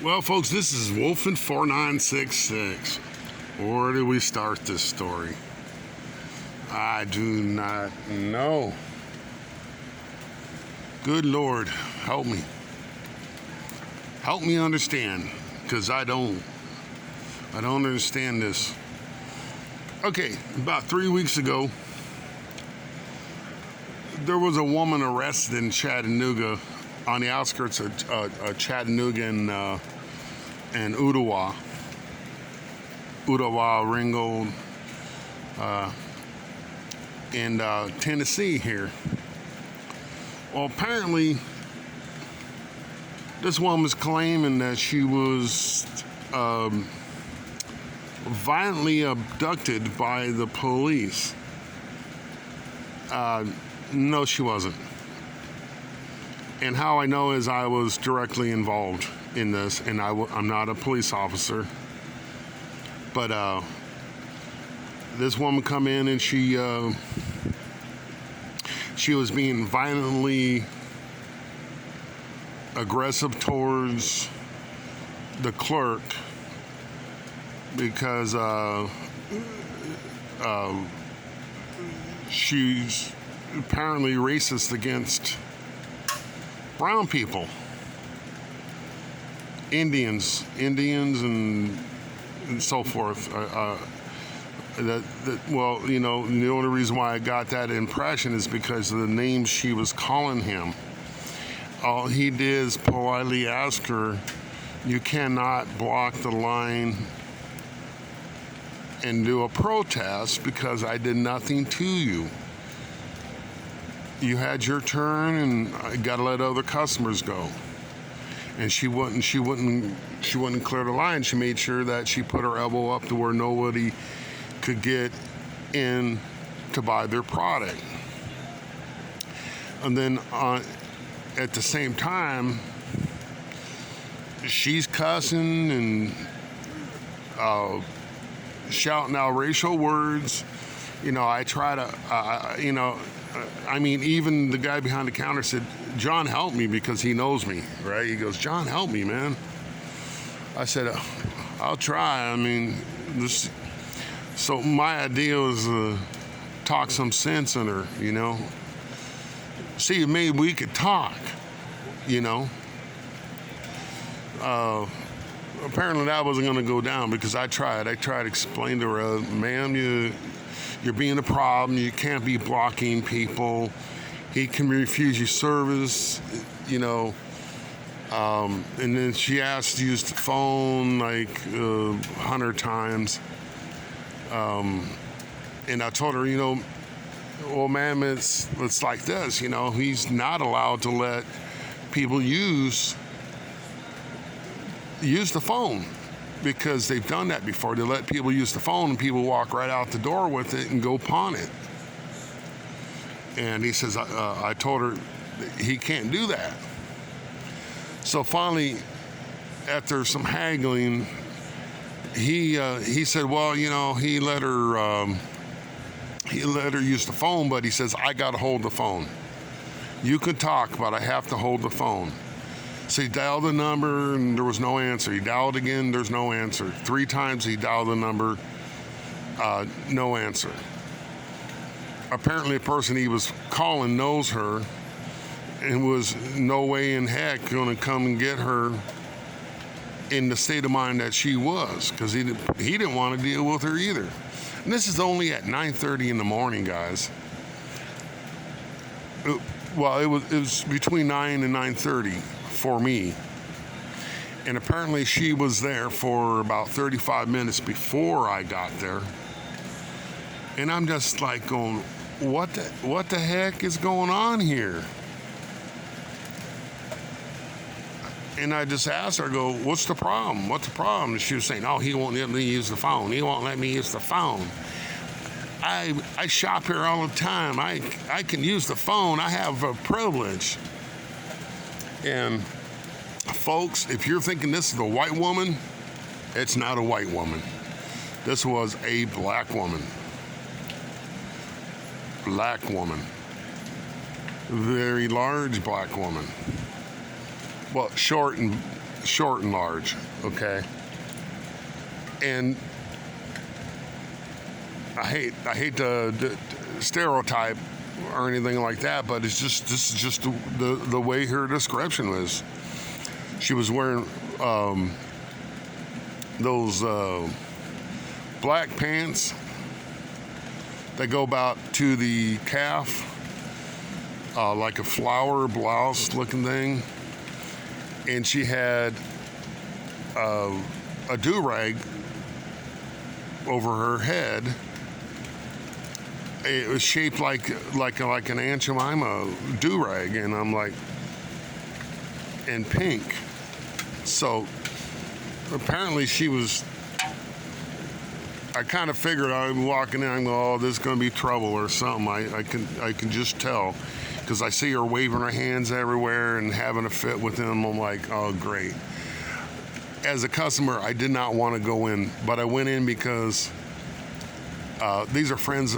Well, folks, this is Wolfen4966. Where do we start this story? I do not know. Good Lord, help me. Help me understand, because I don't understand this. Okay, about 3 weeks ago, there was a woman arrested in Chattanooga, on the outskirts of Chattanooga and Ottawa, Ringgold, in Tennessee here. Well, apparently, this woman was claiming that she was violently abducted by the police. No, she wasn't. And how I know is I was directly involved in this, and I'm not a police officer. But this woman come in and she was being violently aggressive towards the clerk because she's apparently racist against brown people, Indians, and so forth. Well, you know, the only reason why I got that impression is because of the names she was calling him. All he did is politely ask her, "You cannot block the line and do a protest because I did nothing to you. You had your turn, and I gotta let other customers go." And she wouldn't clear the line. She made sure that she put her elbow up to where nobody could get in to buy their product. And then at the same time, she's cussing and shouting out racial words. You know, I try to, even the guy behind the counter said, "John, help me," because he knows me, right? He goes, "John, help me, man." I said, "I'll try." So my idea was to talk some sense in her, you know. See, maybe we could talk, you know. Apparently that wasn't going to go down because I tried to explain to her, "Ma'am, you're being a problem. You can't be blocking people. He can refuse you service," you know. And then she asked to use the phone like 100 times. And I told her, you know, "Well, ma'am, it's like this. You know, he's not allowed to let people use the phone." Because they've done that before. They let people use the phone and people walk right out the door with it and go pawn it. And he says, I told her he can't do that. So finally, after some haggling, he said, "Well, you know, he let her use the phone, but he says, I got to hold the phone. You can talk, but I have to hold the phone." So he dialed the number and there was no answer. He dialed again, there's no answer. 3 times he dialed the number, no answer. Apparently the person he was calling knows her and was no way in heck going to come and get her in the state of mind that she was, because he didn't want to deal with her either. And this is only at 9:30 in the morning, guys. Well, it was between 9 and 9:30 for me. And apparently she was there for about 35 minutes before I got there. And I'm just like going, what the heck is going on here? And I just asked her, I go, "What's the problem? What's the problem?" And she was saying, "Oh, he won't let me use the phone. He won't let me use the phone. I shop here all the time. I can use the phone. I have a privilege." And folks, if you're thinking this is a white woman, it's not a white woman. This was a black woman. Very large black woman. Well, short and short and large, okay? And I hate to stereotype or anything like that, but this is just the way her description was. She was wearing those black pants that go about to the calf, like a flower blouse looking thing, and she had a do-rag over her head. It was shaped like an Aunt Jemima do-rag, and I'm like, and pink. So apparently she was. I kind of figured I'm walking in. I'm going, oh, this is going to be trouble or something. I can just tell, because I see her waving her hands everywhere and having a fit with them. I'm like, oh, great. As a customer, I did not want to go in, but I went in because these are friends.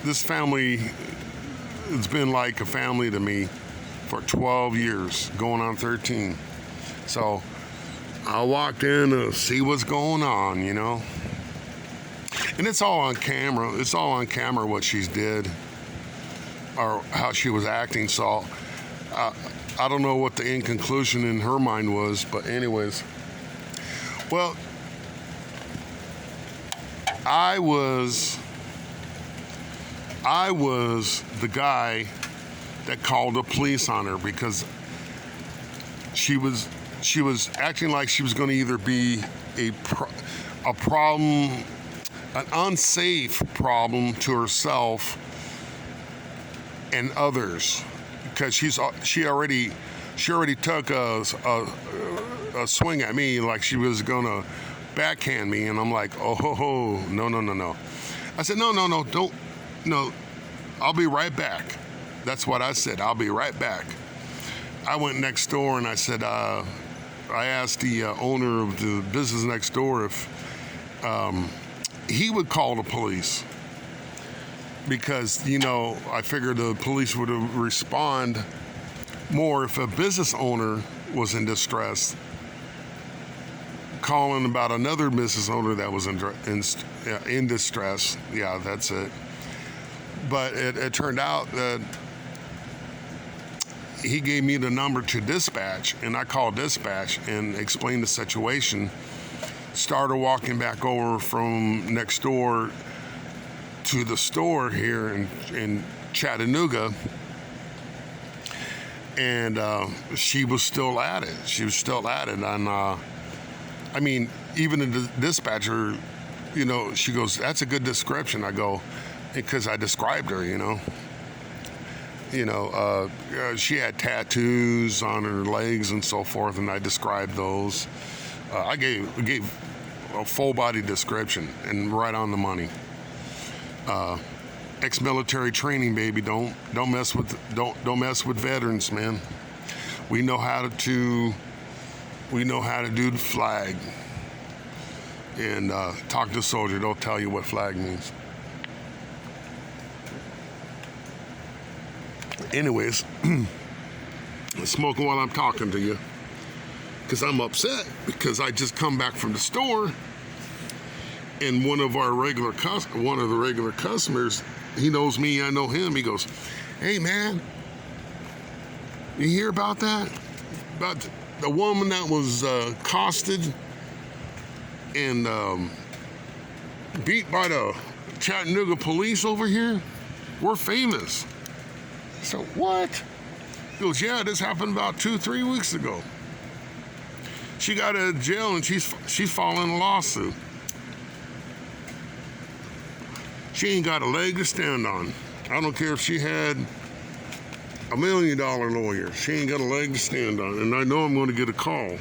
This family has been like a family to me for 12 years, going on 13. So I walked in to see what's going on, you know. And it's all on camera. It's all on camera what she did or how she was acting. So I don't know what the end conclusion in her mind was, but anyways. Well, I was the guy that called the police on her because she was acting like she was going to either be a problem, an unsafe problem to herself and others, because she already took a swing at me like she was going to backhand me, and I'm like, oh no. I said no, don't. No, I'll be right back. That's what I said. I'll be right back. I went next door and I said, I asked the owner of the business next door if he would call the police, because, you know, I figured the police would respond more if a business owner was in distress, calling about another business owner that was in distress. Yeah, that's it. But it turned out that he gave me the number to dispatch, and I called dispatch and explained the situation. Started walking back over from next door to the store here in Chattanooga, and she was still at it. And I mean, even the dispatcher, you know, she goes, "That's a good description." I go, because I described her, you know. She had tattoos on her legs and so forth, and I described those. I gave a full body description and right on the money. Ex-military training, baby. Don't mess with veterans, man. We know how to do the flag. And talk to a soldier, they'll tell you what flag means. Anyways, I'm smoking while I'm talking to you, because I'm upset because I just come back from the store, and one of the regular customers, he knows me, I know him. He goes, "Hey man, you hear about that? About the woman that was accosted and beat by the Chattanooga police over here? We're famous." So what? He goes, "Yeah, this happened about 2-3 weeks ago. She got out of jail and she's filing a lawsuit. She ain't got a leg to stand on. I don't care if she had $1 million lawyer. She ain't got a leg to stand on." And I know I'm going to get a call.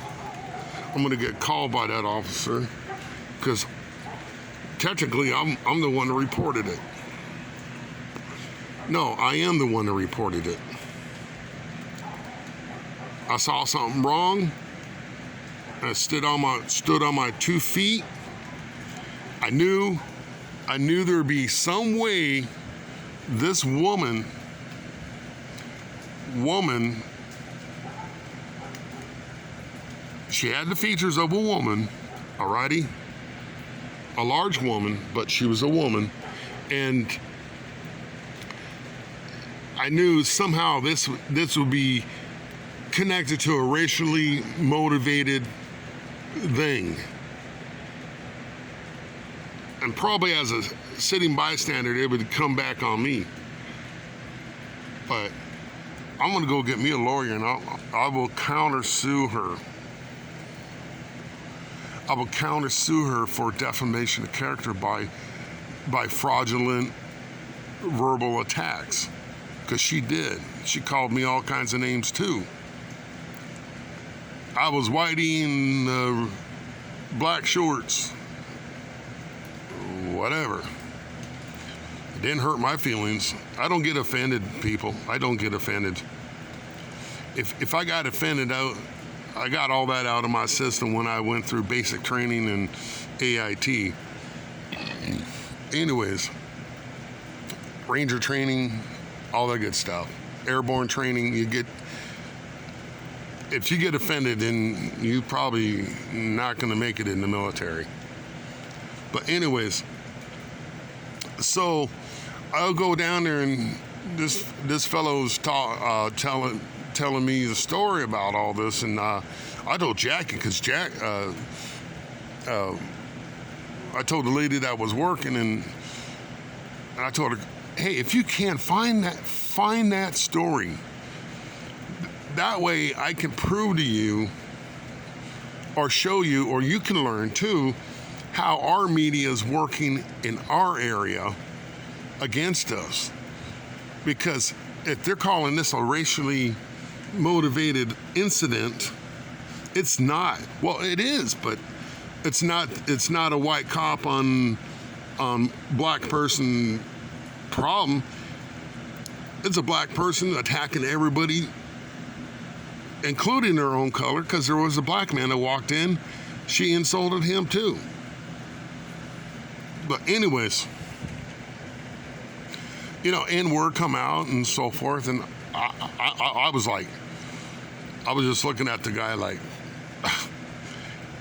I'm going to get called by that officer, because technically I'm the one that reported it. No, I am the one that reported it. I saw something wrong. I stood on my 2 feet. I knew there'd be some way this woman She had the features of a woman, alrighty, a large woman, but she was a woman, and I knew somehow this would be connected to a racially motivated thing. And probably as a sitting bystander, it would come back on me. But I'm gonna go get me a lawyer, and I will countersue her. I will countersue her for defamation of character by fraudulent verbal attacks, because she did. She called me all kinds of names too. I was whitey in black shorts, whatever. It didn't hurt my feelings. I don't get offended, people. I don't get offended. If I got offended, I got all that out of my system when I went through basic training and AIT. Anyways, Ranger training, all that good stuff. Airborne training, if you get offended, then you probably not going to make it in the military. But anyways, so I'll go down there, and this fellow's telling me the story about all this, and I told Jackie, because I told the lady that was working, and I told her, hey, if you can't find that story, that way I can prove to you or show you, or you can learn too, how our media is working in our area against us. Because if they're calling this a racially motivated incident, it's not. Well, it is, but it's not a white cop on black person problem. It's a black person attacking everybody, including their own color, because there was a black man that walked in. She insulted him too. But anyways, N-word come out and so forth, and I was just looking at the guy like,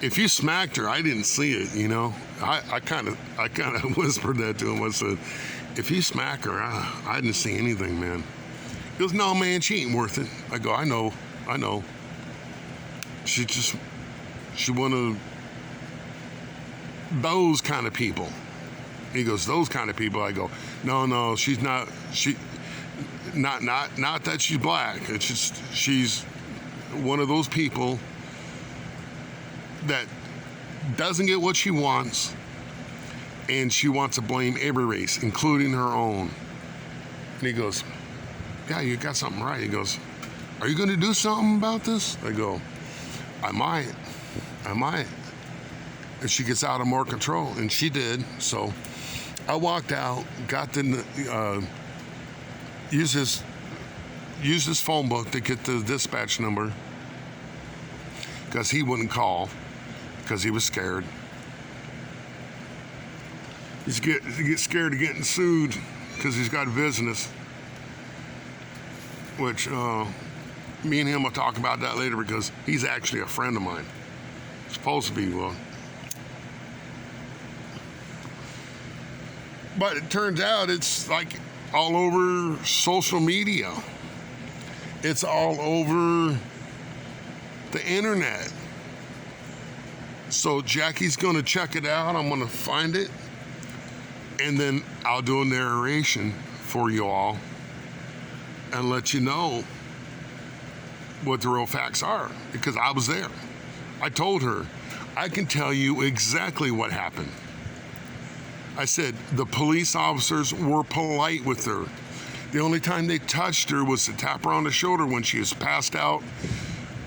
if you smacked her, I didn't see it, I kind of whispered that to him. I said, if you smack her, I didn't see anything, man. He goes, no, man, she ain't worth it. I go, I know. She one of those kind of people. He goes, those kind of people. I go, no, she's not. Not that she's black. It's just she's one of those people that doesn't get what she wants, and she wants to blame every race, including her own. And he goes, yeah, you got something right. He goes, are you going to do something about this? I go, I might. And she gets out of more control, and she did. So I walked out, got the use his phone book to get the dispatch number, because he wouldn't call because he was scared. He gets scared of getting sued because he's got business, which me and him will talk about that later, because he's actually a friend of mine. Supposed to be, well. But it turns out it's like all over social media. It's all over the internet. So Jackie's going to check it out. I'm going to find it. And then I'll do a narration for you all and let you know what the real facts are, because I was there. I told her, I can tell you exactly what happened. I said the police officers were polite with her. The only time they touched her was to tap her on the shoulder when she was passed out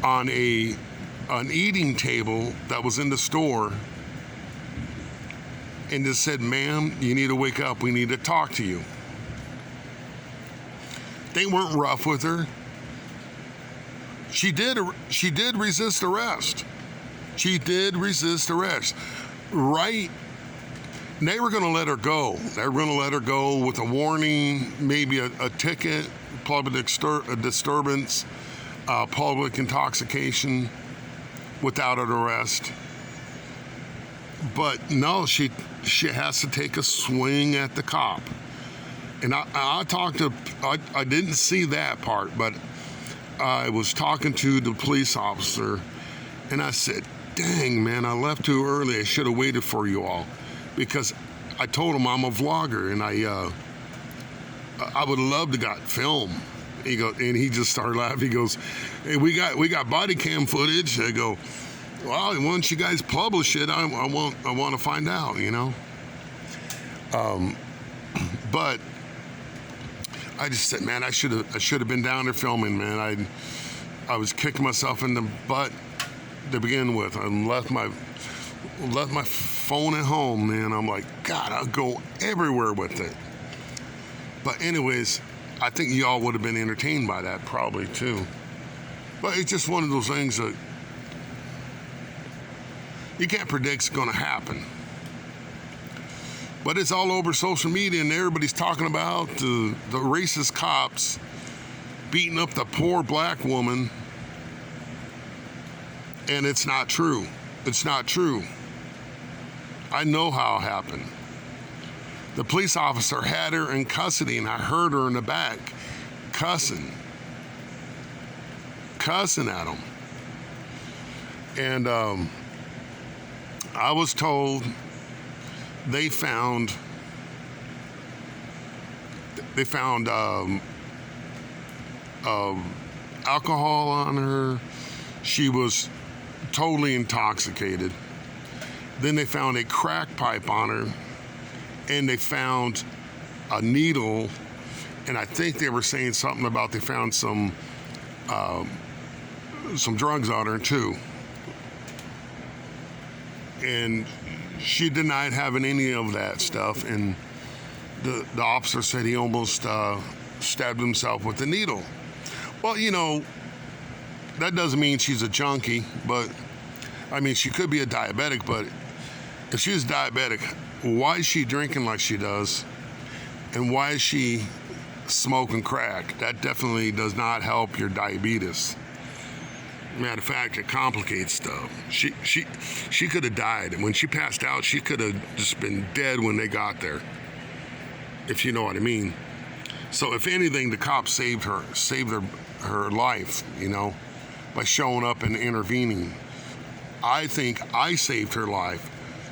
on an eating table that was in the store, and just said, ma'am, you need to wake up. We need to talk to you. They weren't rough with her. She did resist arrest. She did resist arrest. Right? They were going to let her go. They were going to let her go with a warning, maybe a ticket, public disturbance, public intoxication. without an arrest. But no, she has to take a swing at the cop. And I talked to, I didn't see that part, but I was talking to the police officer, and I said, dang, man, I left too early. I should have waited for you all. Because I told him I'm a vlogger, and I would have loved to got film. He goes, and he just started laughing. He goes, hey, we got body cam footage. I go, well, once you guys publish it, I want to find out, you know. But I just said, man, I should have been down there filming, man. I was kicking myself in the butt to begin with. I left my phone at home, man. I'm like, God, I'll go everywhere with it. But anyways, I think y'all would have been entertained by that probably too. But it's just one of those things that you can't predict's going to happen. But it's all over social media, and everybody's talking about the racist cops beating up the poor black woman. And it's not true. It's not true. I know how it happened. The police officer had her in custody, and I heard her in the back cussing at him. And I was told they found alcohol on her. She was totally intoxicated. Then they found a crack pipe on her, and they found a needle, and I think they were saying something about they found some drugs on her too. And she denied having any of that stuff, and the officer said he almost stabbed himself with the needle. Well, you know, that doesn't mean she's a junkie, but I mean, she could be a diabetic, but if she's diabetic, why is she drinking like she does? And why is she smoking crack? That definitely does not help your diabetes. Matter of fact, it complicates stuff. She could have died, and when she passed out, she could have just been dead when they got there, if you know what I mean. So if anything, the cops saved her life, you know, by showing up and intervening. I think I saved her life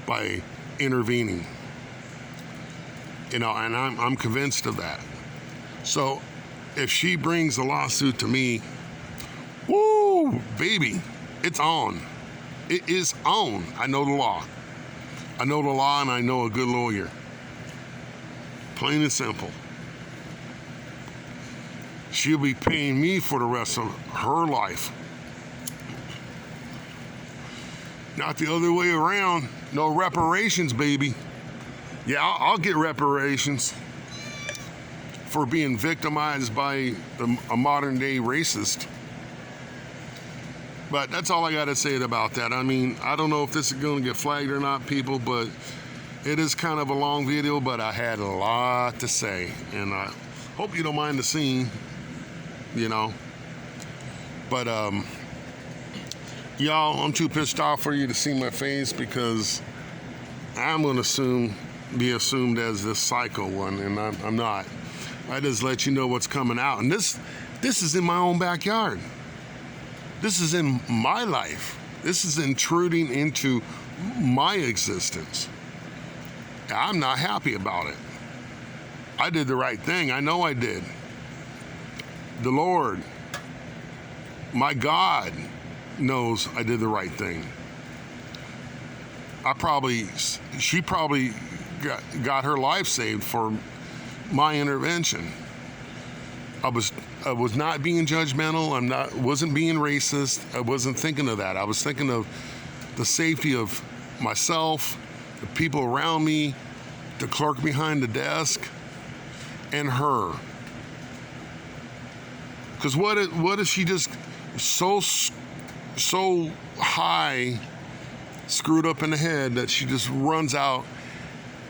by intervening, you know, and I'm convinced of that. So if she brings a lawsuit to me, woo, baby, it's on. It is on. I know the law. I know the law, and I know a good lawyer. Plain and simple. She'll be paying me for the rest of her life. Not the other way around. No reparations, baby. Yeah, I'll get reparations for being victimized by a modern day racist. But that's all I got to say about that. I mean, I don't know if this is going to get flagged or not, people, but it is kind of a long video, but I had a lot to say. And I hope you don't mind the scene, you know. But, y'all, I'm too pissed off for you to see my face, because I'm going to be assumed as this psycho one, and I'm not. I just let you know what's coming out. And this is in my own backyard. This is in my life. This is intruding into my existence. I'm not happy about it. I did the right thing. I know I did. The Lord, my God, knows I did the right thing. She probably got her life saved for my intervention. I was not being judgmental. Wasn't being racist. I wasn't thinking of that. I was thinking of the safety of myself, the people around me, the clerk behind the desk, and her. Because what if she just so high, screwed up in the head, that she just runs out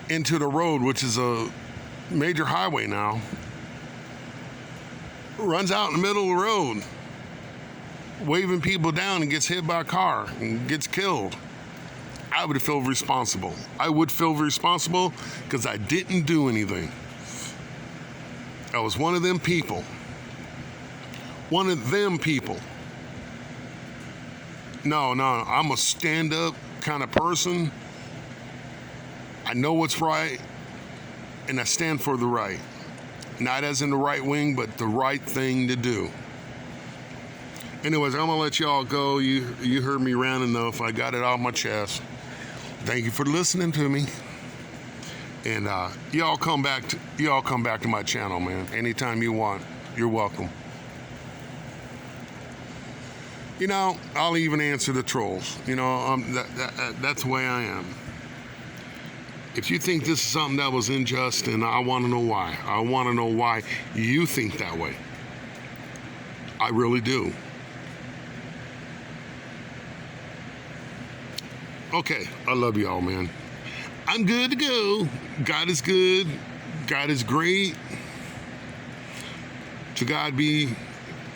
into the road, which is a major highway now, runs out in the middle of the road waving people down and gets hit by a car and gets killed, I would feel responsible. I would feel responsible because I didn't do anything. I was one of them people. One of them people. No, I'm a stand-up kind of person. I know what's right, and I stand for the right. Not as in the right wing, but the right thing to do. Anyways, I'm gonna let y'all go. You heard me rant enough. I got it off my chest. Thank you for listening to me. And y'all come back to my channel, man. Anytime you want, you're welcome. You know, I'll even answer the trolls. You know, that's the way I am. If you think this is something that was unjust, and I want to know why. I want to know why you think that way. I really do. Okay, I love y'all, man. I'm good to go. God is good. God is great. To God be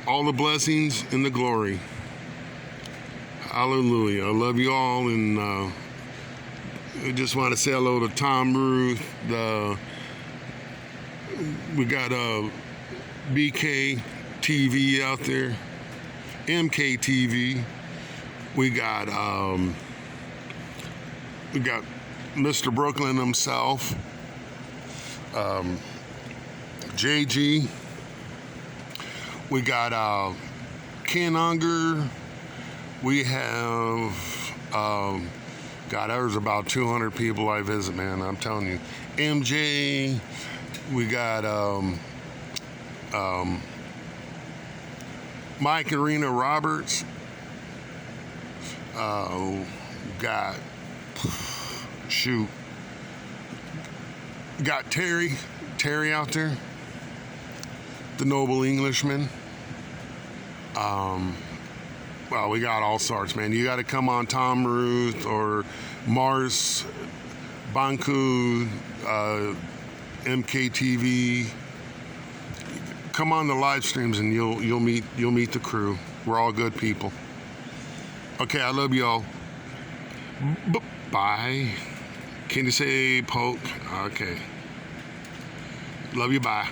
all the blessings and the glory. Hallelujah. I love you all, and I just want to say hello to Tom Ruth. We got BK TV out there, MK TV. We got Mr. Brooklyn himself, JG. We got Ken Unger. We have God, there's about 200 people I visit, man. I'm telling you. MJ. We got Mike and Rena Roberts. Got got Terry out there, the noble Englishman. Well, we got all sorts, man. You got to come on Tom Ruth or Mars Banku, MKTV. Come on the live streams and you'll meet the crew. We're all good people. Okay, I love y'all. Bye. Can you say poke? Okay. Love you. Bye.